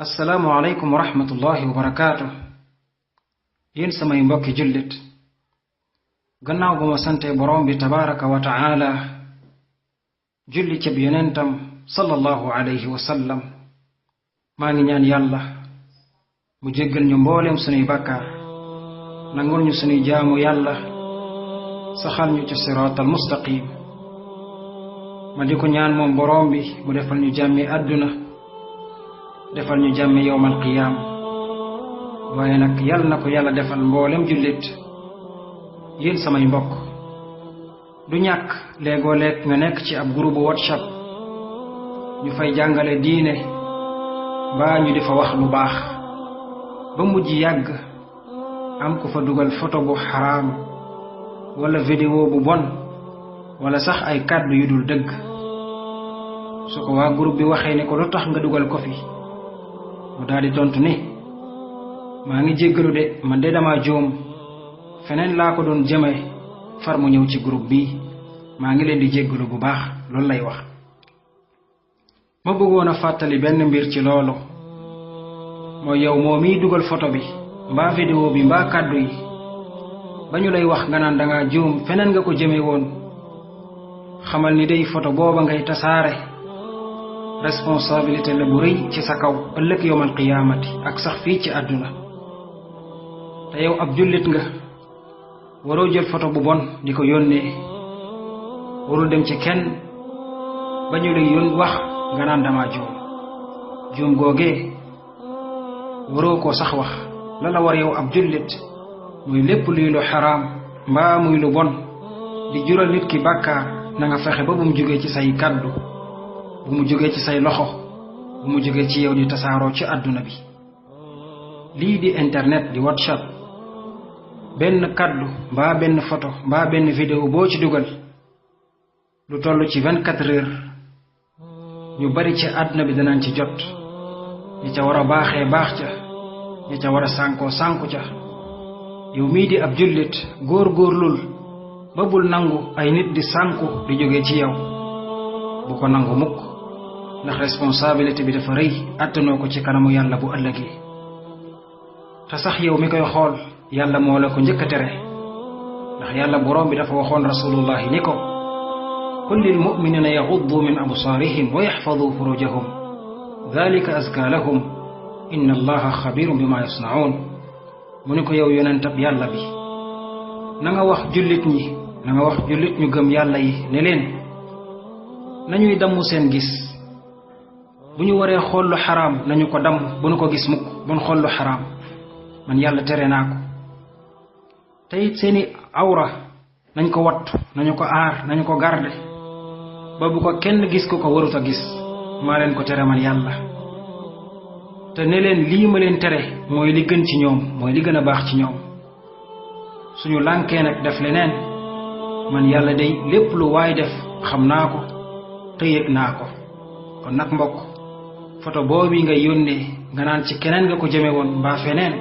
assalaamu aleykum wa rahmatullahi wa barakaatu. yéen samay mbokki jullit, gannaaw ba ma sante borom bi tabaraka wa taala julli cab yonentam sallallahu alayhi wa sallam, maa ngi ñaan yàlla mu jéggal ñu mbooleem sunuy bàkkaar, nangul ñu sunuy jaamu yàlla, saxal ñu ci siraatal mustaqim. ma di ko ñaan moom borom bi mu defal ñu jàmmi àdduna, defal ñu jàmmi yowmal qiyaam. waaye nag yàlla na ko yàlla defal mboolem jullit. yéen samay mbokk, du ñàkk léegoo leeg nga nekk ci ab groupe WhatsApp ñu fay jàngale diine mbaa ñu di fa wax lu baax ba mujj yàgg am ku fa dugal photo bu xaraam wala vidéo bu bon wala sax ay kàddu yu dul dëgg. su ko waa groupe bi waxee ne ko lu tax nga dugal ko fi, mu daal di tontu ni maa ngi jéggalu de, man de dama juum, feneen laa ko doon jëme, far mu ñëw ci groupe bi, maa ngi leen di jéggalu bu baax. loolu lay wax. ma bëggoon a fàttali benn mbir ci loolu, mooy yow moo miy dugal photo bi mbaa vidéo bi mbaa kàddu yi, ba ñu lay wax nga naan danga juum, feneen nga ko jëme woon, xamal ni day photo booba ngay tasaare responsabilité la bu rëy ci sa kaw ëllëg yowmal qiyaamati ak sax fii ci àdduna. te yow ab jullit nga, waroo jël photo bu bon di ko yónnee, warul dem ci kenn ba ñu lay wax nga naan dama juum googee waroo ko sax wax. la la war yow ab jullit muy lépp luy lu xaraam mbaa muy lu bon di jural nit ki bàkkaar, na nga fexe ba bu mu jógee ci say kàddu, bu mu jógee ci say loxo, bu mu jógee ci yow di tasaaroo ci àdduna bi. lii di internet di WhatsApp, benn kàddu mbaa benn photo mbaa benn vidéo boo ci dugal, lu toll ci 24 heures ñu bari ci àdduna bi danañ ci jot. ñi ca war a baaxee baax ca, ñi ca war a sànkoo sànku ca. yow mii di ab jullit, góor-góorlul ba bul nangu ay nit di sànku di jóge ci yow. bu ko nangu mukk, ndax responsabilité bi dafa rëy, àttanoo ko ci kanamu yàlla bu ëllëgee. te sax yow mi koy xool, yàlla moo la ko njëkk a tere, ndax yàlla borom bi dafa waxoon rasulullahi ni ko qul lil mu'minina yaghuddu min absaarihim wa yaxfadu furujahum dhalika azka lahum inna allaha xabirun bima yasnaun. mu ni ko yow yonentab yàlla bi, na nga wax jullit ñi, na nga wax jullit ñu gëm yàlla yi ne leen nañuy damm seen gis. bu ñu waree xool lu xaraam nañu ko damm, bu nu ko gis mukk, bu nu xool lu xaraam, man yàlla tere naa ko. te it seeni awra nañ ko wattu, nañu ko aar, nañu ko garde ba bu ko kenn gis ko warut a gis. maa leen ko tere man yàlla. te ne leen lii ma leen tere mooy li gën ci ñoom, mooy li gën a baax ci ñoom. suñu lànkee nag def leneen, man yàlla day lépp lu waay def xam naa ko te yëg naa ko. kon nag mbokk, photo boobu ngay yónnee nga naan ci keneen nga ko jëme woon mbaa feneen,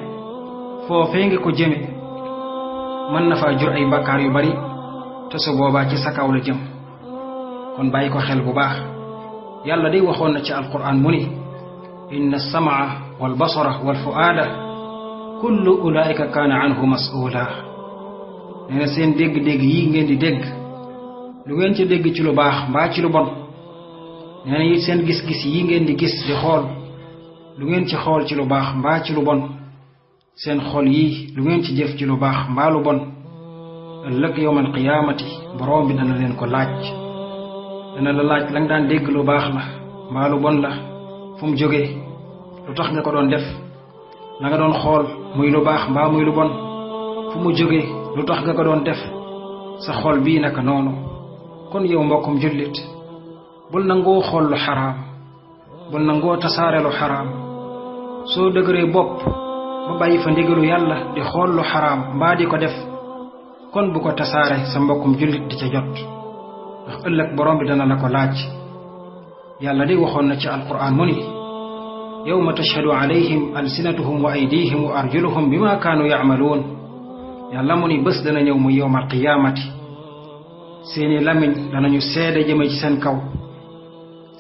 foofee nga ko jëme, mën na faa jur ay bakkaar yu bari, te su boobaa ci sa kaw la jëm. kon bàyyi ko xel bu baax. yàlla day waxoon na ci alquran mu ni inna as-sam'a wal basara wal fu'aada kullu ulaa'ika kaana anhu mas'uula. nee na seen dégg-dégg yi ngeen di dégg, lu ngeen ci dégg ci lu baax mbaa ci lu bon, nee na it seen gis-gis yi ngeen di gis di xool, lu ngeen ci xool ci lu baax mbaa ci lu bon, seen xol yi lu ngeen ci jëf ci lu baax mbaa lu bon, ëllëg yawmal qiyaamati borom bi dana leen ko laaj. dana la laaj la nga daan dégg lu baax la mbaa lu bon la, fu mu jógee, lu tax nga ko doon def. la nga doon xool muy lu baax mbaa muy lu bon, fu mu jógee, lu tax nga ko doon def. sa xol bii naka noonu. kon yow mbokkum jullit, bul nangoo xool lu xaraam, bul nangoo tasaare lu xaraam. soo dëgëree bopp ba bàyyi fa ndigalu yàlla di xool lu xaraam mbaa di ko def, kon bu ko tasaare sa mbokkum jullit di ca jot, ndax ëllëg borom bi dana la ko laaj. yàlla di waxoon na ci alquran mu ni yawma tashhadu alayhim alsinatuhum wa aydihim wa arjuluhum bima kaanu ya'maluun. yàlla mu ni bés dana ñëw mu yawmal qiyaamati, seeni lamiñ danañu seede jëme ci seen kaw,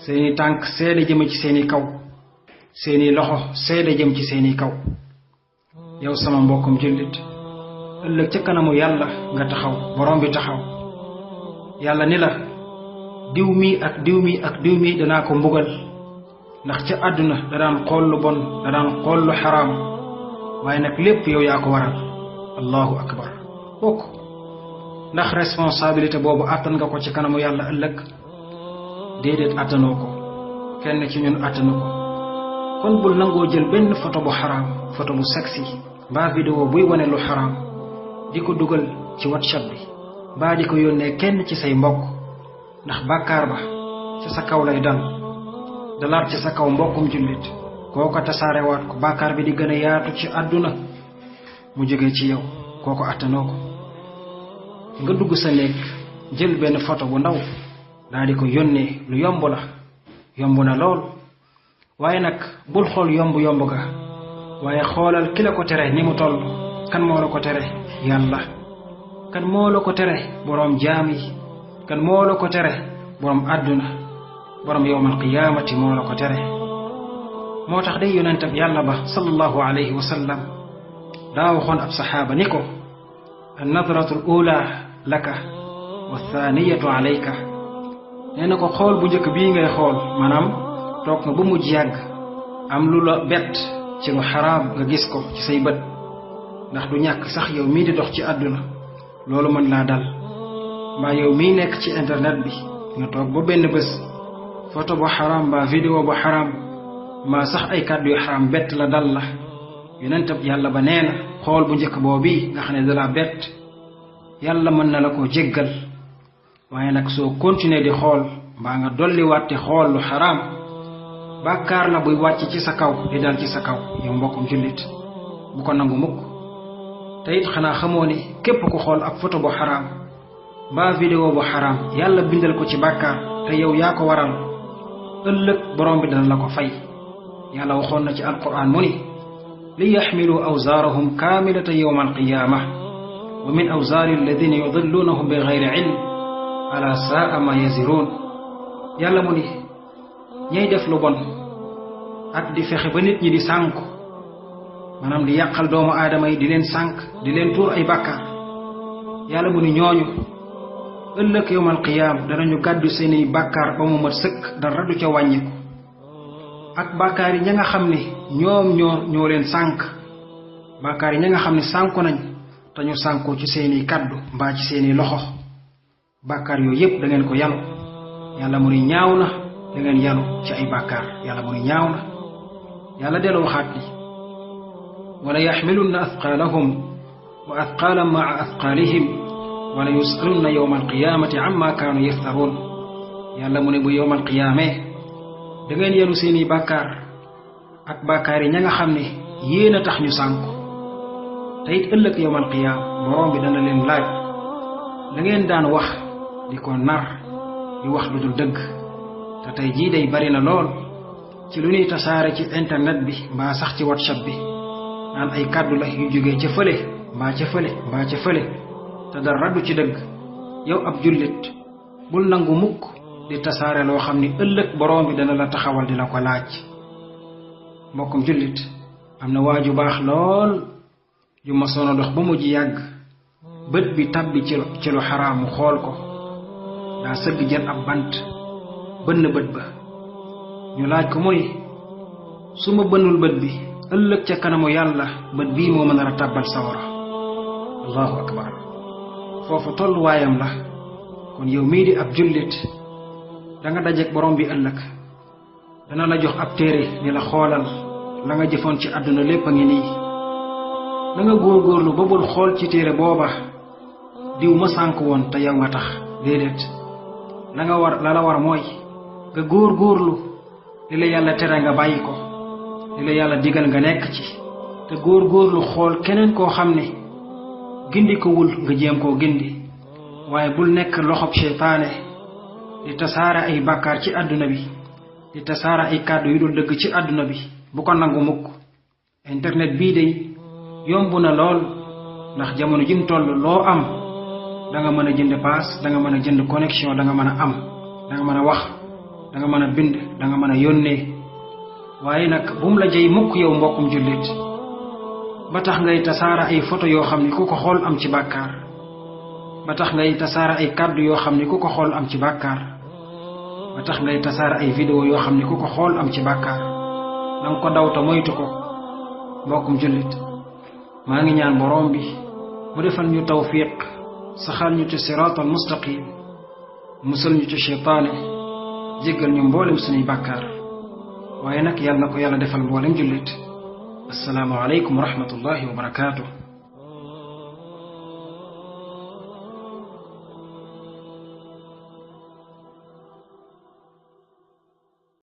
seeni tànk seede jëme ci seeni kaw, seeni loxo seede jëm ci seeni kaw. yow sama mbokkum jullit ëllëg ca kanamu yàlla nga taxaw borom bi taxaw yàlla ni la diw mi ak diw mi ak diw mi danaa ko mbugal ndax ca àdduna da daan xool lu bon da daan xool lu xaraam waaye nag lépp yow yaa ko waral. allahu akbar. bokk ndax responsabilité boobu àttan nga ko ci kanamu yàlla ëllëg? déedéet àttanoo ko, kenn ci ñun àttanu ko. kon bul nangoo jël benn photo bu xaraam, photo bu sexy mbaa vidéo buy wane lu xaraam di ko dugal ci WhatsApp bi mbaa di ko yónnee kenn ci say mbokk, ndax bàkkaar ba ci sa kaw lay dalaat ci sa kaw mbokkum jullit kooko tasaarewaat ko bàkkaar bi di gën a yaatu ci àdduna mu jógee ci yow. kooko àttanoo ko. nga dugg sa néeg jël benn photo bu ndaw daa di ko yónnee lu yomb la, yomb na lool, waaye nag bul xool yomb ga, waaye xoolal ki la ko tere ni mu toll. kan moo la ko tere? yàlla. kan moo la ko tere? boroom jaam yi. kan moo la ko tere? boroom àdduna, boroom yowmal qiyaamati moo la ko tere. moo tax day yonentab yàlla ba sallallahu alayhi wa sallam daa waxoon ab saxaaba ni ko an-nadratu al-ula laka wa thaniyatu alayka. nee na ko xool bu njëkk bii ngay xool, maanaam toog nga ba mujj yàgg am lu la bett ci lu xaraam nga gis ko ci say bët, ndax du ñàkk sax yow mii di dox ci àdduna loolu mën laa dal. mbaa yow mii nekk ci internet bi nga toog ba benn bés photo bu xaraam mbaa vidéo bu xaraam mbaa sax ay kàddu yu xaraam bett la dal la. yonentab yàlla ba nee na xool bu njëkk boobu nga xam ne dalaa bett yàlla mën na la ko jéggal, waaye nag soo continuer di xool mbaa nga dolliwaat di xool lu xaraam bàkkaar la buy wàcc ci sa kaw di dal ci sa kaw yow mbokkum jullit. bu ko nangu mukk. te it xanaa xamoo ni képp ku xool ab photo bu xaraam mbaa vidéo bu xaraam yàlla bindal ko ci bàkkaar te yow yaa ko waral, ëllëg borom bi dana la ko fay. yàlla waxoon na ci alquran mu ni li yaxmilu awzaarahum kaamilatan yowma alqiyaama wa min awzaari alladina yudilluunahum bi gayri ilm ala saa ma yaziruun. yàlla mu ni ñay def lu bon ak di fexe ba nit ñi di sànku, maanaam di yàqal doomu aadama yi di leen sànk di leen tuur ay bàkkaar, yàlla mu ni ñooñu ëllëg yowmal qiyaam danañu gàddu seeni bàkkaar ba mu mat sëkk dara du ca wàññiku. ak bàkkaar yi ña nga xam ne ñoo leen sànk, bàkkaar yi ña nga xam ne sànku nañ te ñu sànkoo ci seeni kàddu mbaa ci seeni loxo, bàkkaar yooyu yépp da ngeen ko yanu. yàlla mu ni ñaaw na da ngeen yanu ci ay bàkkaar. yàlla mu ni ñaaw na. yàlla delloo waxaat li wala yaxmilunna athqaalahum wa athqaalan maa athqaalihim wala yusalunna yowma alqiyaamati amma kaanu yaftaruun. yàlla mu ne bu yowmal qiyaamee da ngeen yenu seeni bàkkaar ak bàkkaar yi ña nga xam ne yéen a tax ñu sànku. te it ëllëg yowmal qiyaam borom bi dana leen laaj la ngeen daan wax di ko nar di wax lu dul dëgg. te tey jii day bari na lool ci lu ñuy tasaare ci internet bi mbaa sax ci WhatsApp bi naan ay kàddu la yu jógee ca fële mbaa ca fële mbaa ca fële te dara du ci dëgg. yow ab jullit bul nangu mukk di tasaare loo xam ni ëllëg borom bi dana la taxawal di la ko laaj. mbokkum jullit am na waaju baax lool ju ma soona dox ba mujj yàgg bët bi tabbi ci lu xaraam mu xool ko daa sëgg jël ab bant bënn bët ba. ñu laaj ko mu ni su ma bënnul bët bi ëllëg ca kanamu yàlla bët bii moo mën a tàbbal sawara. allahu akbar. foofu tolluwaayam la. kon yow mii di ab jullit da nga dajeek borom bi ëllëg dana la jox ab téere ni la xoolal la nga jëfoon ci àdduna lépp a ngi nii. da nga góorgóorlu ba bul xool ci téere booba diw ma sànk woon te yow nga tax. déedéet la la war mooy nga góorgóorlu li la yàlla tere nga bàyyi ko, li la yàlla digal nga nekk ci, te góorgóorlu xool keneen koo xam ne gindi ko wul nga jéem koo gindi. waaye bul nekk loxob seytaane di tasaare ay bàkkaar ci àdduna bi, di tasaare ay kàddu yu dul dëgg ci àdduna bi. bu ko nangu mukk. internet bii day yomb na lool, ndax jamono jim toll loo am da nga mën a jënd paas, da nga mën a jënd connexion, da nga mën a am, da nga mën a wax, da nga mën a bind, da nga mën a yónnee. waaye nag bum la jey mukk yow mbokkum jullit ba tax ngay tasaara ay photo yoo xam ni ku ko xool am ci bàkkaar ba tax ngay tasaara ay kàddu yoo xam ni ku ko xool am ci bàkkaar ba tax ngay tasaara ay vidéo yoo xam ni ku ko xool am ci bàkkaar nanga ko daw te moytu ko mbokkum jullit maa ngi ñaan boroom bi mu defal ñu tawfiq saxal ñu ci siraatal mustaqim musal ñu ci sheytaane jéggal ñu mboolem suñuy bàkkaar waaye nag yàlla na ko yàlla defal mboolem jullit assalaamu aleykum wa rahmatullahi wa barakaatuh